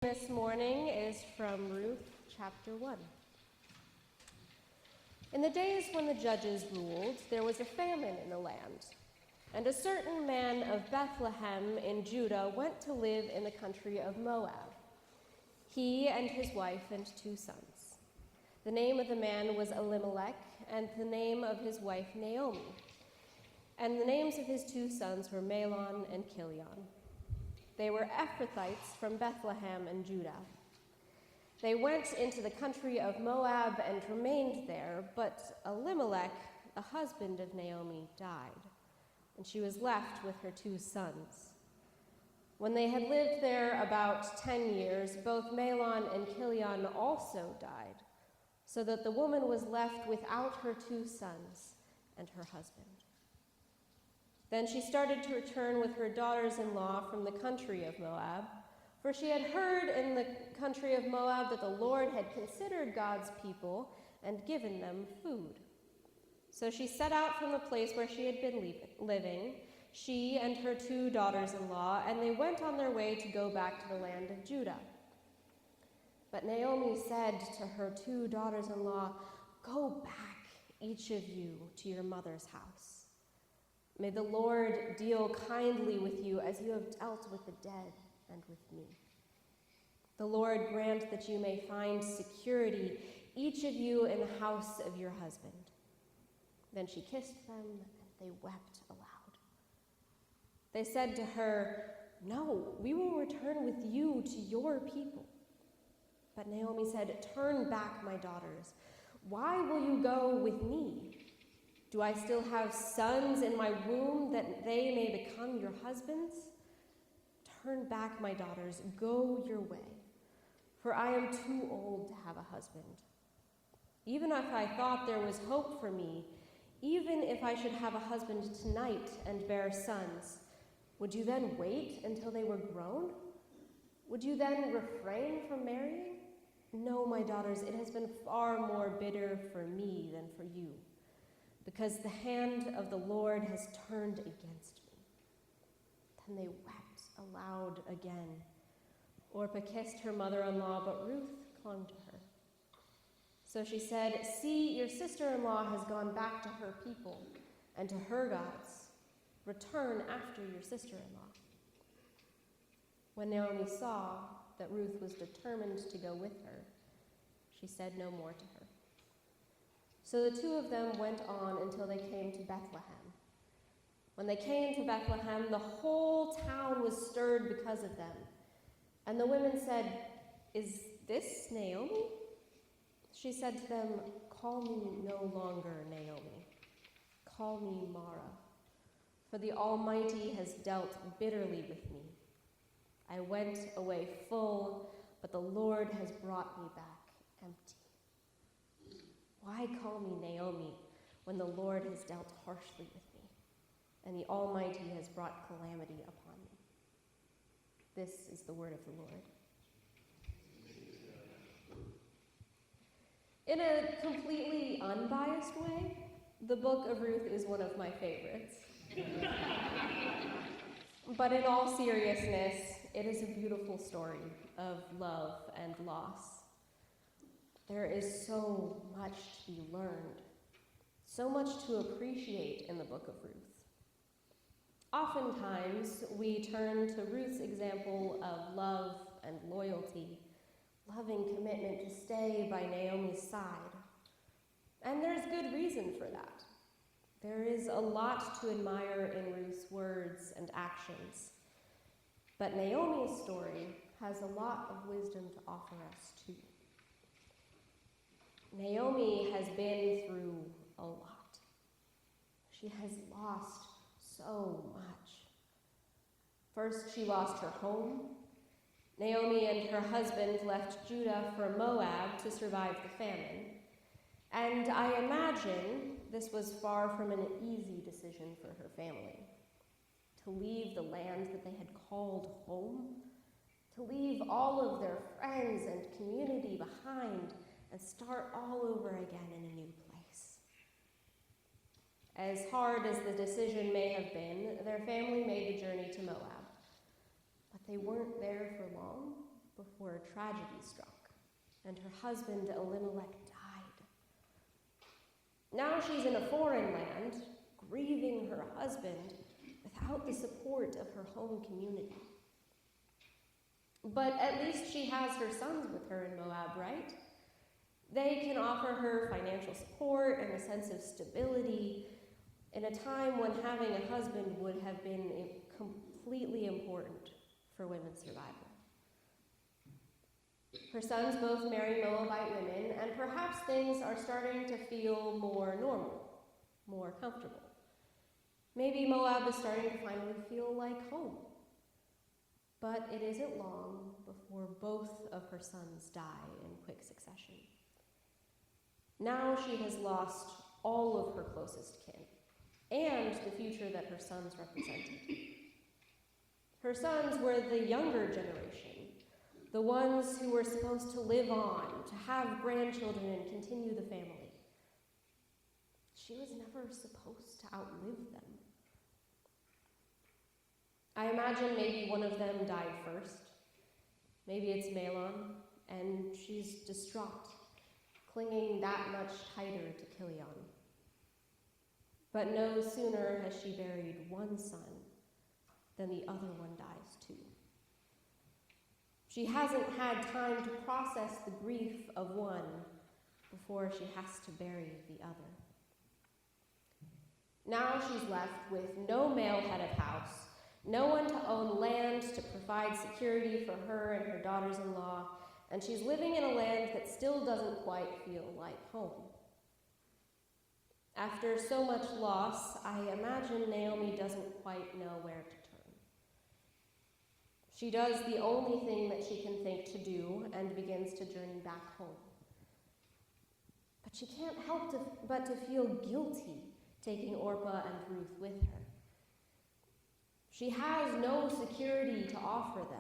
This morning is from Ruth chapter 1. In the days when the judges ruled, there was a famine in the land, and a certain man of Bethlehem in Judah went to live in the country of Moab, he and his wife and 2 sons. The name of the man was Elimelech, and the name of his wife Naomi, and the names of his 2 sons were Mahlon and Chilion. They were Ephrathites from Bethlehem and Judah. They went into the country of Moab and remained there, but Elimelech, the husband of Naomi, died, and she was left with her 2 sons. When they had lived there about 10 years, both Mahlon and Chilion also died, so that the woman was left without her 2 sons and her husband. Then she started to return with her daughters-in-law from the country of Moab, for she had heard in the country of Moab that the Lord had considered God's people and given them food. So she set out from the place where she had been living, she and her 2 daughters-in-law, and they went on their way to go back to the land of Judah. But Naomi said to her 2 daughters-in-law, "Go back, each of you, to your mother's house. May the Lord deal kindly with you as you have dealt with the dead and with me. The Lord grant that you may find security, each of you in the house of your husband." Then she kissed them, and they wept aloud. They said to her, "No, we will return with you to your people." But Naomi said, "Turn back, my daughters. Why will you go with me? Do I still have sons in my womb that they may become your husbands? Turn back, my daughters, go your way, for I am too old to have a husband. Even if I thought there was hope for me, even if I should have a husband tonight and bear sons, would you then wait until they were grown? Would you then refrain from marrying? No, my daughters, it has been far more bitter for me than for you, because the hand of the Lord has turned against me." Then they wept aloud again. Orpah kissed her mother-in-law, but Ruth clung to her. So she said, "See, your sister-in-law has gone back to her people and to her gods. Return after your sister-in-law." When Naomi saw that Ruth was determined to go with her, she said no more to her. So the 2 of them went on until they came to Bethlehem. When they came to Bethlehem, the whole town was stirred because of them. And the women said, "Is this Naomi?" She said to them, "Call me no longer Naomi. Call me Mara, for the Almighty has dealt bitterly with me. I went away full, but the Lord has brought me back empty. Why call me Naomi when the Lord has dealt harshly with me, and the Almighty has brought calamity upon me?" This is the word of the Lord. In a completely unbiased way, the book of Ruth is one of my favorites. But in all seriousness, it is a beautiful story of love and loss. There is so much to be learned, so much to appreciate in the book of Ruth. Oftentimes, we turn to Ruth's example of love and loyalty, loving commitment to stay by Naomi's side. And there's good reason for that. There is a lot to admire in Ruth's words and actions. But Naomi's story has a lot of wisdom to offer us too. Naomi has been through a lot. She has lost so much. First, she lost her home. Naomi and her husband left Judah for Moab to survive the famine. And I imagine this was far from an easy decision for her family. To leave the land that they had called home, to leave all of their friends and community behind, and start all over again in a new place. As hard as the decision may have been, their family made the journey to Moab. But they weren't there for long. before a tragedy struck, and her husband Elimelech died. Now she's in a foreign land, grieving her husband without the support of her home community. But at least she has her sons with her in Moab, right? They can offer her financial support and a sense of stability in a time when having a husband would have been completely important for women's survival. Her sons both marry Moabite women, and perhaps things are starting to feel more normal, more comfortable. Maybe Moab is starting to finally feel like home. But it isn't long before both of her sons die in quick succession. Now she has lost all of her closest kin, and the future that her sons represented. Her sons were the younger generation, the ones who were supposed to live on, to have grandchildren and continue the family. She was never supposed to outlive them. I imagine maybe one of them died first. Maybe it's Mahlon, and she's distraught, clinging that much tighter to Kilion. But no sooner has she buried one son than the other one dies too. She hasn't had time to process the grief of one before she has to bury the other. Now she's left with no male head of house, no one to own land to provide security for her and her daughters-in-law, and she's living in a land that still doesn't quite feel like home. After so much loss, I imagine Naomi doesn't quite know where to turn. She does the only thing that she can think to do and begins to journey back home. But she can't help but to feel guilty taking Orpah and Ruth with her. She has no security to offer them,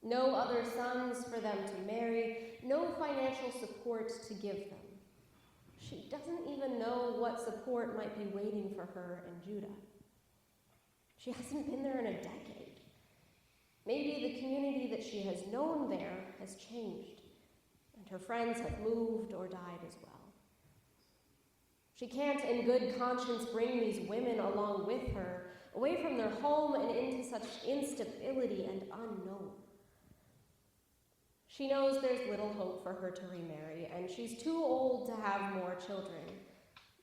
no other sons for them to marry, no financial support to give them. She doesn't even know what support might be waiting for her in Judah. She hasn't been there in a decade. Maybe the community that she has known there has changed, and her friends have moved or died as well. She can't in good conscience bring these women along with her, away from their home and into such instability and unknown. She knows there's little hope for her to remarry, and she's too old to have more children,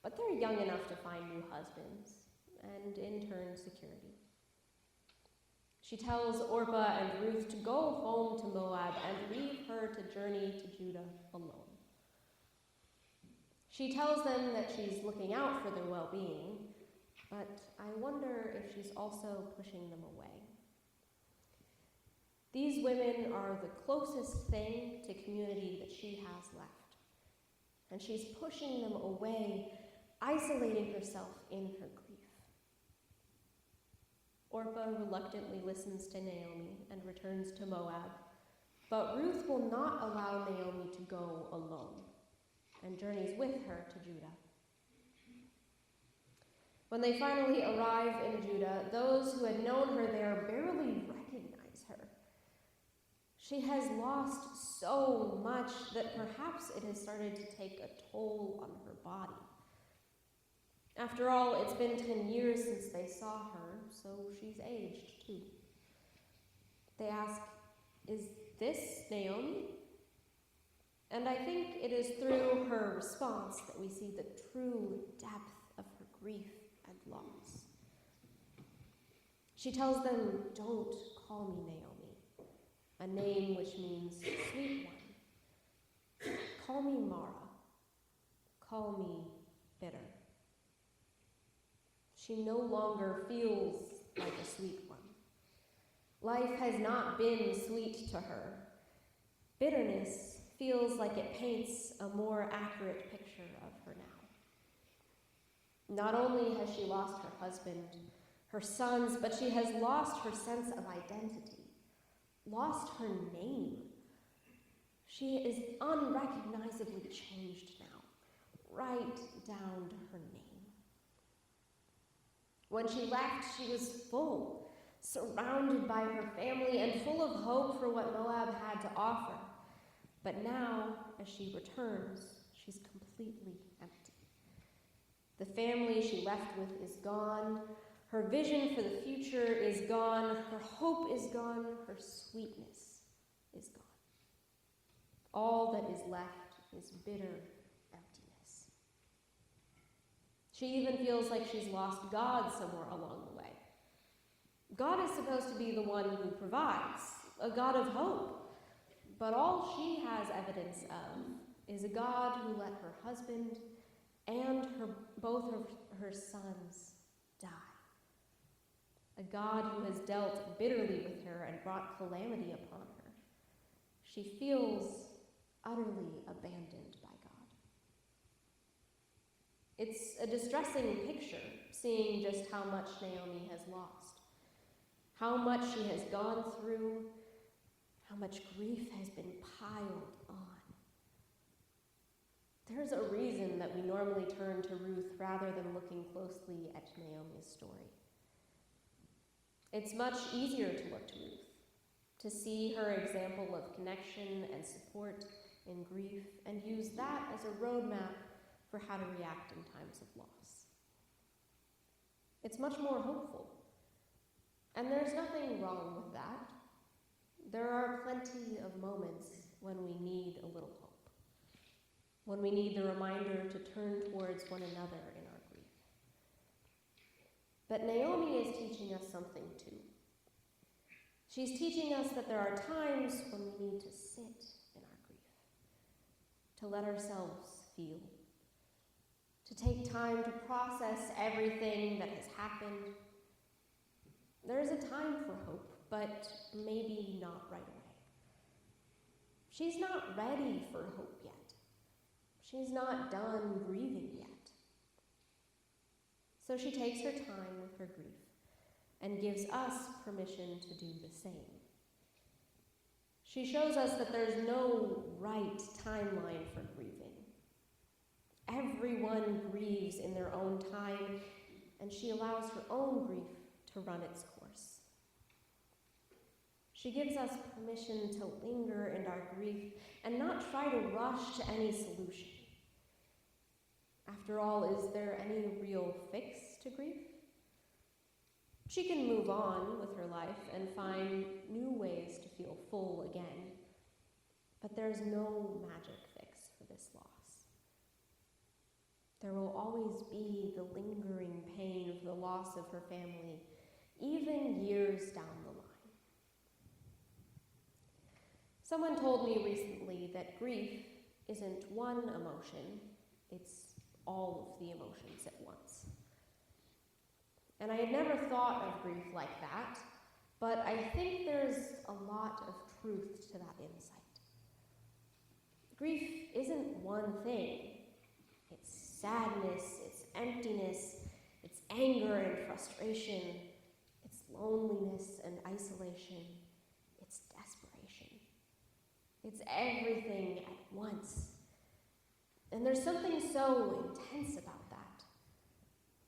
but they're young enough to find new husbands, and in turn, security. She tells Orpah and Ruth to go home to Moab and leave her to journey to Judah alone. She tells them that she's looking out for their well-being, but I wonder if she's also pushing them away. These women are the closest thing to community that she has left, and she's pushing them away, isolating herself in her grief. Orpah reluctantly listens to Naomi and returns to Moab, but Ruth will not allow Naomi to go alone and journeys with her to Judah. When they finally arrive in Judah, those who had known her there barely recognize her. She has lost so much that perhaps it has started to take a toll on her body. After all, it's been 10 years since they saw her, so she's aged too. They ask, "Is this Naomi?" And I think it is through her response that we see the true depth of her grief and loss. She tells them, "Don't call me Naomi," a name which means sweet one. "Call me Mara. Call me bitter." She no longer feels like a sweet one. Life has not been sweet to her. Bitterness feels like it paints a more accurate picture of her now. Not only has she lost her husband, her sons, but she has lost her sense of identity, lost her name. She is unrecognizably changed now, right down to her name. When she left, she was full, surrounded by her family and full of hope for what Moab had to offer. But now, as she returns, she's completely empty. The family she left with is gone. Her vision for the future is gone. Her hope is gone. Her sweetness is gone. All that is left is bitter emptiness. She even feels like she's lost God somewhere along the way. God is supposed to be the one who provides, a God of hope. But all she has evidence of is a God who let her husband and both of her sons die. A God who has dealt bitterly with her and brought calamity upon her. She feels utterly abandoned by God. It's a distressing picture, seeing just how much Naomi has lost, how much she has gone through, how much grief has been piled on. There's a reason that we normally turn to Ruth rather than looking closely at Naomi's story. It's much easier to look to Ruth, to see her example of connection and support in grief, and use that as a roadmap for how to react in times of loss. It's much more hopeful, and there's nothing wrong with that. There are plenty of moments when we need a little hope, when we need the reminder to turn towards one another in our grief. But Naomi is teaching us something too. She's teaching us that there are times when we need to sit in our grief, to let ourselves feel, to take time to process everything that has happened. There is a time for hope, but maybe not right away. She's not ready for hope yet. She's not done grieving yet. So she takes her time with her grief and gives us permission to do the same. She shows us that there's no right timeline for grieving. Everyone grieves in their own time, and she allows her own grief to run its course. She gives us permission to linger in our grief and not try to rush to any solution. After all, is there any real fix to grief? She can move on with her life and find new ways to feel full again, but there's no magic fix for this loss. There will always be the lingering pain of the loss of her family, even years down the line. Someone told me recently that grief isn't one emotion, it's all of the emotions at once. And I had never thought of grief like that, but I think there's a lot of truth to that insight. Grief isn't one thing. It's sadness, it's emptiness, it's anger and frustration, it's loneliness and isolation, it's desperation. It's everything at once. And there's something so intense about that,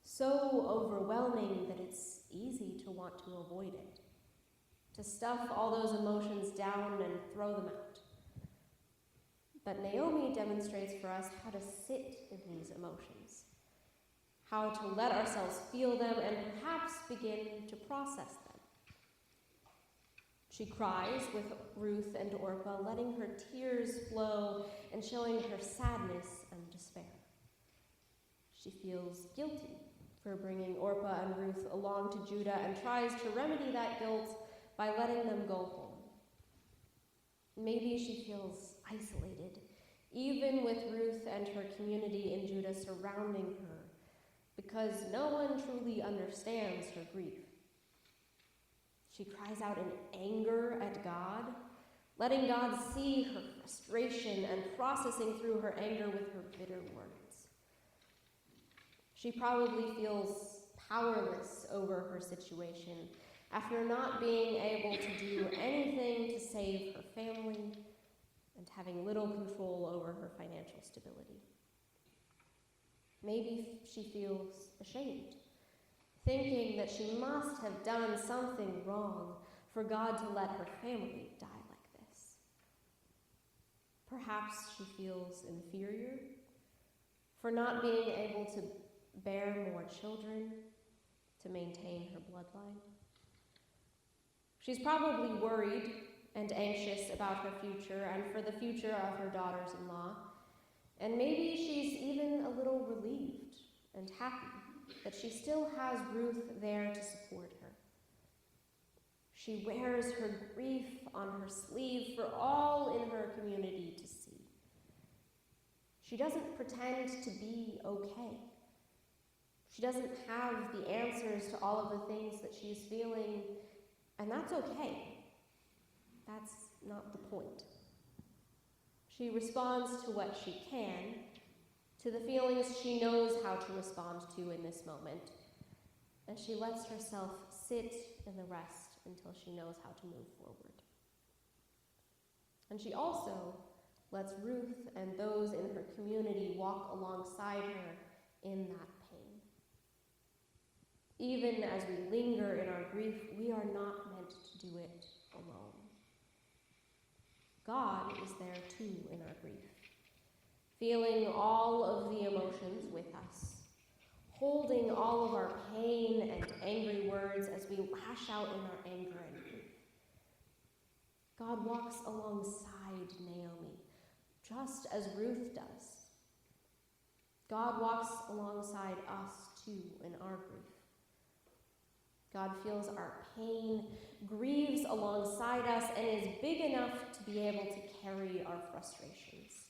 so overwhelming that it's easy to want to avoid it, to stuff all those emotions down and throw them out. But Naomi demonstrates for us how to sit in these emotions, how to let ourselves feel them and perhaps begin to process them. She cries with Ruth and Orpah, letting her tears flow and showing her sadness and despair. She feels guilty for bringing Orpah and Ruth along to Judah and tries to remedy that guilt by letting them go home. Maybe she feels isolated, even with Ruth and her community in Judah surrounding her, because no one truly understands her grief. She cries out in anger at God, letting God see her frustration and processing through her anger with her bitter words. She probably feels powerless over her situation after not being able to do anything to save her family and having little control over her financial stability. Maybe she feels ashamed, thinking that she must have done something wrong for God to let her family die like this. Perhaps she feels inferior for not being able to bear more children to maintain her bloodline. She's probably worried and anxious about her future and for the future of her daughters-in-law, and maybe she's even a little relieved and happy that she still has Ruth there to support her. She wears her grief on her sleeve for all in her community to see. She doesn't pretend to be okay. She doesn't have the answers to all of the things that she's feeling, and that's okay. That's not the point. She responds to what she can, to the feelings she knows how to respond to in this moment, and she lets herself sit in the rest until she knows how to move forward. And she also lets Ruth and those in her community walk alongside her in that pain. Even as we linger in our grief, we are not meant to do it alone. God is there too in our grief, feeling all of the emotions with us, holding all of our pain and angry words as we lash out in our anger and grief. God walks alongside Naomi, just as Ruth does. God walks alongside us too in our grief. God feels our pain, grieves alongside us, and is big enough to be able to carry our frustrations,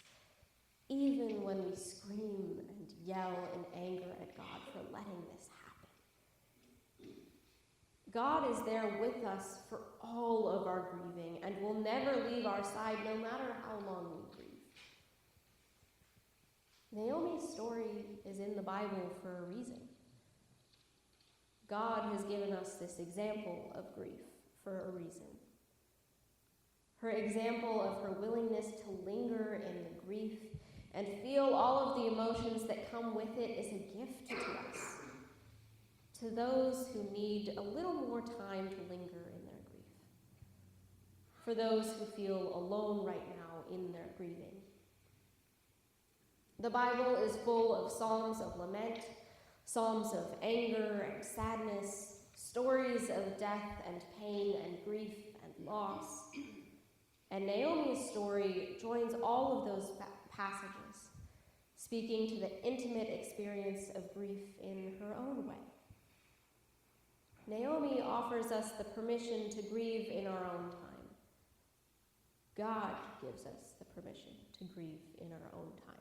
even when we scream and yell in anger at God for letting this happen. God is there with us for all of our grieving and will never leave our side no matter how long we grieve. Naomi's story is in the Bible for a reason. God has given us this example of grief for a reason. Her example of her willingness to linger in the grief and feel all of the emotions that come with it is a gift to us, to those who need a little more time to linger in their grief, for those who feel alone right now in their grieving. The Bible is full of psalms of lament, psalms of anger and sadness, stories of death and pain and grief and loss. And Naomi's story joins all of those passages, speaking to the intimate experience of grief in her own way. Naomi offers us the permission to grieve in our own time. God gives us the permission to grieve in our own time.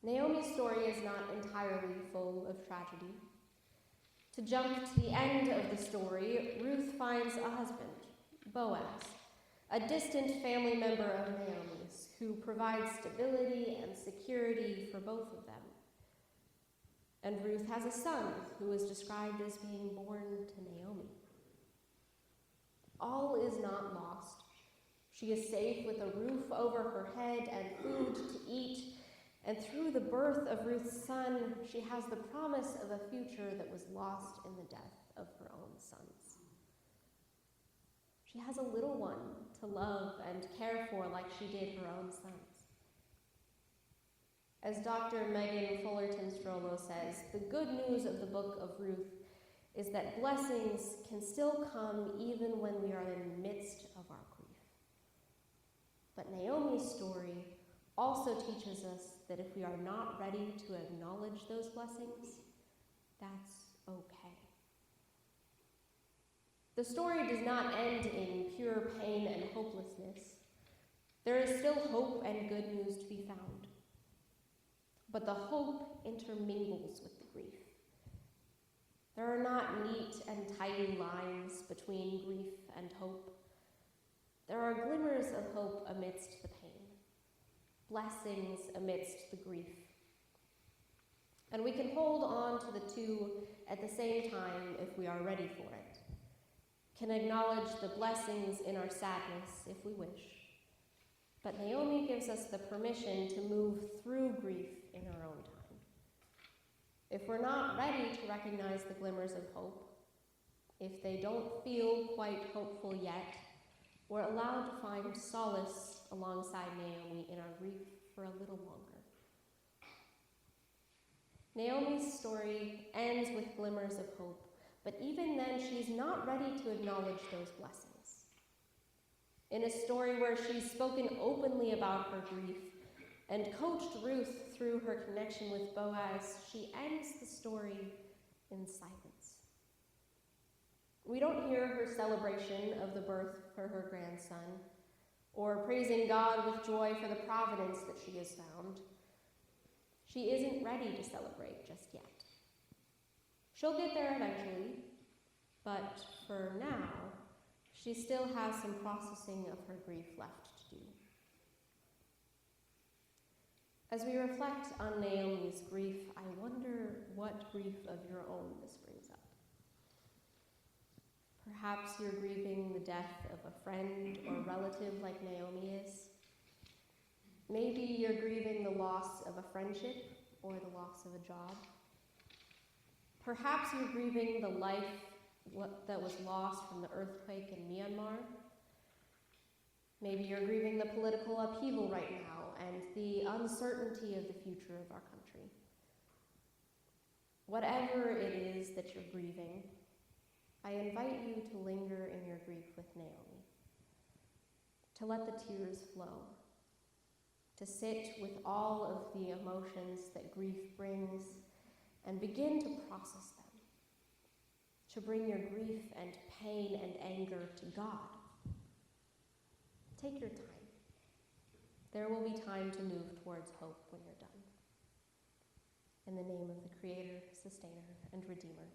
Naomi's story is not entirely full of tragedy. To jump to the end of the story, Ruth finds a husband, Boaz, a distant family member of Naomi's, who provides stability and security for both of them. And Ruth has a son who is described as being born to Naomi. All is not lost. She is safe with a roof over her head and food to eat. And through the birth of Ruth's son, she has the promise of a future that was lost in the death of her own sons. She has a little one to love and care for like she did her own sons. As Dr. Megan Fullerton-Strollo says, the good news of the book of Ruth is that blessings can still come even when we are in the midst of our grief. But Naomi's story also teaches us that if we are not ready to acknowledge those blessings, that's okay. The story does not end in pure pain and hopelessness. There is still hope and good news to be found. But the hope intermingles with the grief. There are not neat and tidy lines between grief and hope. There are glimmers of hope amidst the pain, blessings amidst the grief. And we can hold on to the two at the same time if we are ready for it, can acknowledge the blessings in our sadness if we wish. But Naomi gives us the permission to move through grief in our own time. If we're not ready to recognize the glimmers of hope, if they don't feel quite hopeful yet, we're allowed to find solace alongside Naomi in our grief for a little longer. Naomi's story ends with glimmers of hope, but even then she's not ready to acknowledge those blessings. In a story where she's spoken openly about her grief and coached Ruth through her connection with Boaz, she ends the story in silence. We don't hear her celebration of the birth for her grandson, or praising God with joy for the providence that she has found. She isn't ready to celebrate just yet. She'll get there eventually, but for now, she still has some processing of her grief left to do. As we reflect on Naomi's grief, I wonder what grief of your own this brings up. Perhaps you're grieving the death of a friend or relative like Naomi is. Maybe you're grieving the loss of a friendship or the loss of a job. Perhaps you're grieving the life that was lost from the earthquake in Myanmar. Maybe you're grieving the political upheaval right now and the uncertainty of the future of our country. Whatever it is that you're grieving, I invite you to linger in your grief with Naomi, to let the tears flow, to sit with all of the emotions that grief brings and begin to process them, to bring your grief and pain and anger to God. Take your time. There will be time to move towards hope when you're done. In the name of the Creator, Sustainer, and Redeemer.